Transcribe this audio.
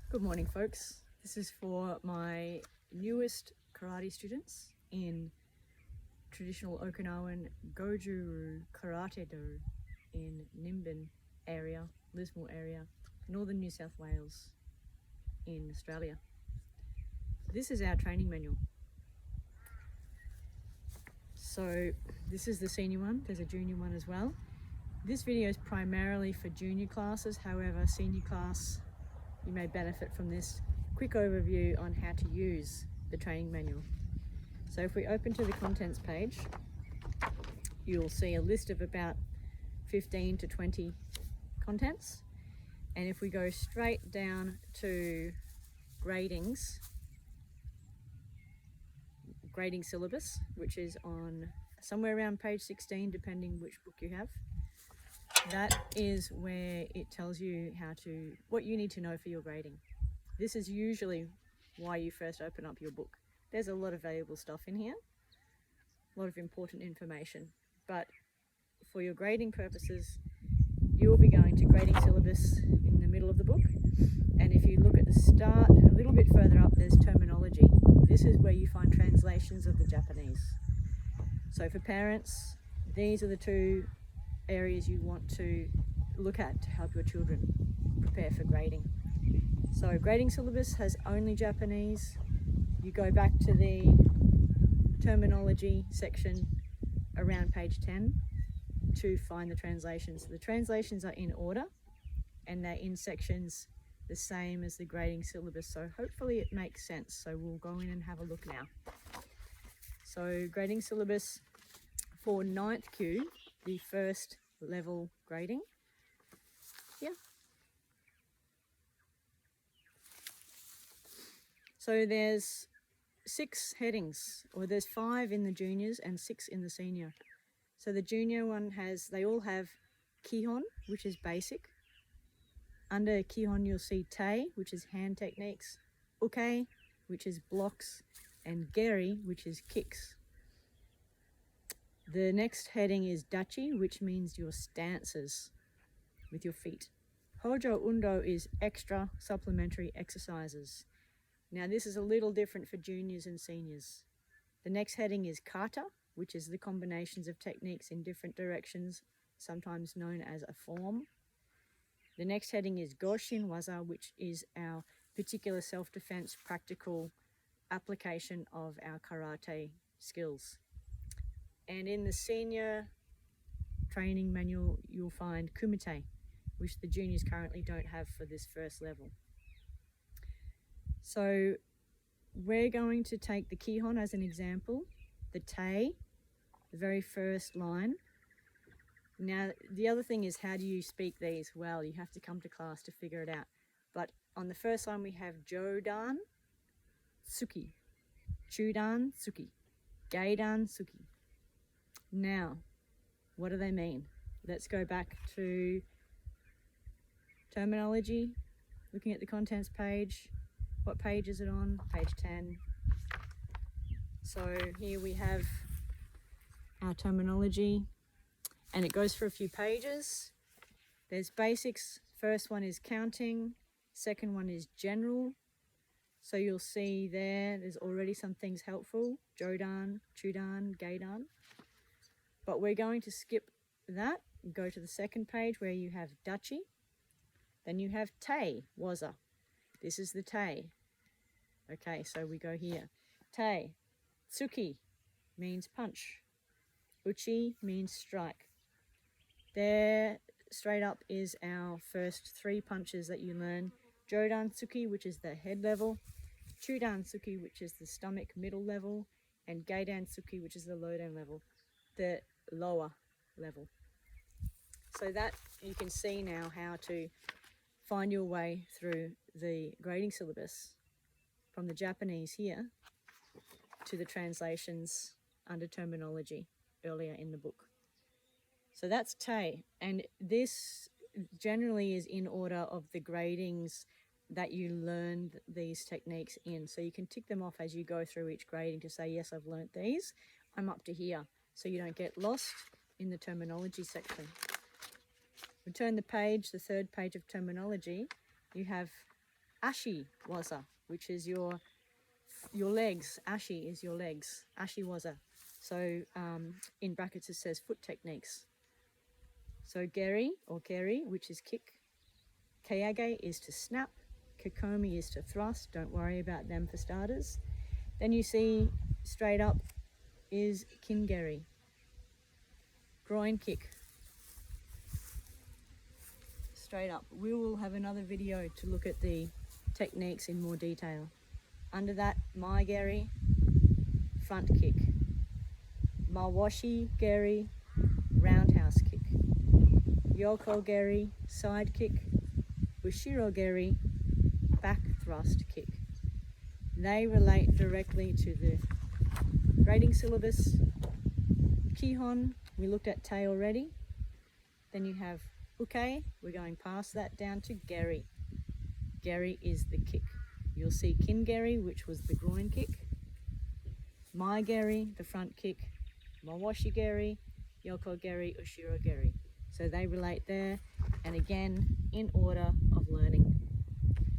Good morning, folks. This is for my newest karate students in traditional Okinawan Goju Karate Do in Nimbin area, Lismore area, northern New South Wales in Australia. This is our training manual. So this is the senior one, there's a junior one as well. This video is primarily for junior classes, however, senior class, you may benefit from this quick overview on how to use the training manual. So if we open to the contents page, you'll see a list of about 15 to 20 contents. And if we go straight down to grading syllabus, which is on somewhere around page 16, depending which book you have, that is where it tells you what you need to know for your grading. This is usually why you first open up your book. There's a lot of valuable stuff in here, a lot of important information, but for your grading purposes, you'll be going to grading syllabus in the middle of the book. And if you look at the start, a little bit further up, there's terminology. This is where you find translations of the Japanese. So for parents, these are the two areas you want to look at to help your children prepare for grading. So grading syllabus has only Japanese. You go back to the terminology section around page 10 to find the translations. The translations are in order and they're in sections the same as the grading syllabus, so hopefully it makes sense. So we'll go in and have a look now. So grading syllabus for 9th Q, the first level grading. Yeah. So there's 6 headings, or there's 5 in the juniors and 6 in the senior. So the junior one they all have Kihon, which is basic. Under Kihon you'll see Tei, which is hand techniques, Uke, which is blocks, and Geri, which is kicks. The next heading is Dachi, which means your stances with your feet. Hojo Undo is extra supplementary exercises. Now this is a little different for juniors and seniors. The next heading is Kata, which is the combinations of techniques in different directions, sometimes known as a form. The next heading is Goshin Waza, which is our particular self-defense practical application of our karate skills. And in the senior training manual, you'll find Kumite, which the juniors currently don't have for this first level. So we're going to take the Kihon as an example, the Tei, the very first line. Now, the other thing is, how do you speak these? Well, you have to come to class to figure it out. But on the first line, we have Jodan Tsuki, Chudan Tsuki, Geidan Tsuki. Now, what do they mean? Let's go back to terminology, looking at the contents page. What page is it on? Page 10. So here we have our terminology, and it goes for a few pages. There's basics. First one is counting. Second one is general. So you'll see there's already some things helpful. Jodan, Chudan, Geidan. But we're going to skip that and go to the second page where you have Dachi. Then you have Tei, Waza. This is the Tei. Okay, so we go here. Tei. Tsuki means punch. Uchi means strike. There, straight up, is our first 3 punches that you learn. Jodan Tsuki, which is the head level. Chudan Tsuki, which is the stomach middle level. And Geidan Tsuki, which is the lowdown level, the lower level. So that you can see now how to find your way through the grading syllabus from the Japanese here to the translations under terminology earlier in the book. So that's Tei, and this generally is in order of the gradings that you learned these techniques in. So you can tick them off as you go through each grading to say, yes, I've learnt these, I'm up to here, so you don't get lost in the terminology section. We turn the page, the third page of terminology, you have Ashi waza, which is your legs. Ashi is your legs. Ashi waza. So in brackets it says foot techniques. So geri or geri, which is kick. Kayage is to snap. Kokomi is to thrust. Don't worry about them for starters. Then you see straight up is kingeri. Groin kick. Straight up. We will have another video to look at the techniques in more detail. Under that, maigeri, front kick. Mawashi geri, roundhouse kick. Yoko geri, side kick. Bushiro geri, back thrust kick. They relate directly to the grading syllabus. Kihon, we looked at Te already. Then you have Uke, we're going past that down to Geri. Geri is the kick. You'll see Kingeri, which was the groin kick. Maigeri, the front kick. Mawashi geri, Yoko geri, Ushiro geri. So they relate there, and again, in order of learning.